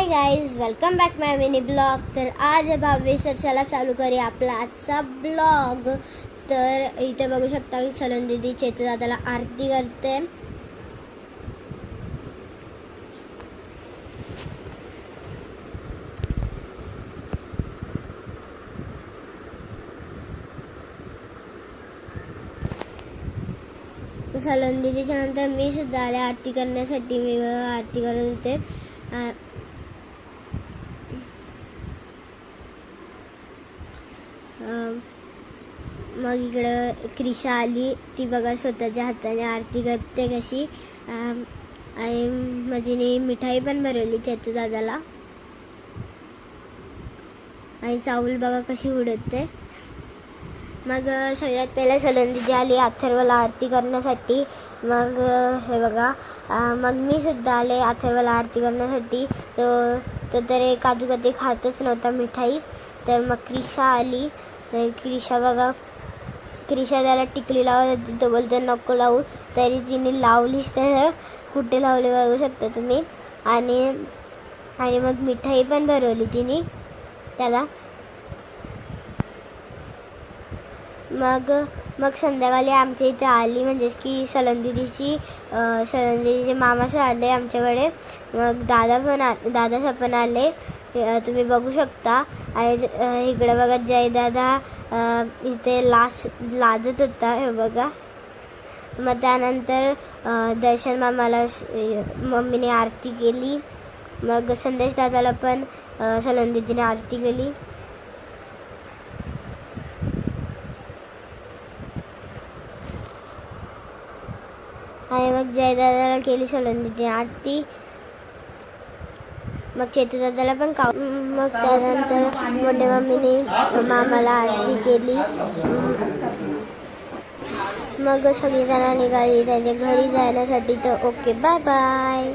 Hi guys, welcome back माय mini blog. तर आज 22 चला चालू करूया आपला आजचा ब्लॉग. तर इथे बघू शकता की सलन दीदी चेतू दादाला आरती करते. सलन दीदीच्या नंतर मी सुद्धा आले आरती करण्यासाठी. मी आरती करत होते. मग इकडं क्रिशा आली. ती बघा स्वतःच्या हाताने आरती करते कशी. आणि मधीने मिठाई पण भरवली चेतू दादाला. आणि चावल बघा कशी उडते. मग सगळ्यात पहिला सलन दीदी आली अथर्वला आरती करण्यासाठी. मग हे बघा, मग मी सुद्धा आले अथर्वला आरती करण्यासाठी. तो तर काजू कतली खातच नव्हता मिठाई. तर मग क्रिशा आली. तर क्रिशा बघा, क्रिशा त्याला टिकली लावत तो बोलतो नको लावू, तरी तिने लावलीच. तर कुठे लावले बघू शकता तुम्ही. आणि मग मिठाई पण भरवली तिने त्याला. मग संध्याकाळी आमच्या इथे आली, म्हणजेच की सलन दीदीचे मामाचं आले आमच्याकडे. मग दादा पण आले, तुम्ही बघू शकता. आणि इकडे बघा जय दादा इथे लाजत होता, हे बघा. मग त्यानंतर दर्शन मामाला मम्मीने आरती केली. मग संदेश दादाला पण सलन दीदीने आरती केली. आणि मग जय दादाला केली सलन दीदीने आरती. मग चेतू दादाला पण मग त्यानंतर मोठ्या मम्मीने मामाला आरती केली. मग सगळीजण निघाली त्यांच्या घरी जाण्यासाठी. तर ओके, बाय बाय.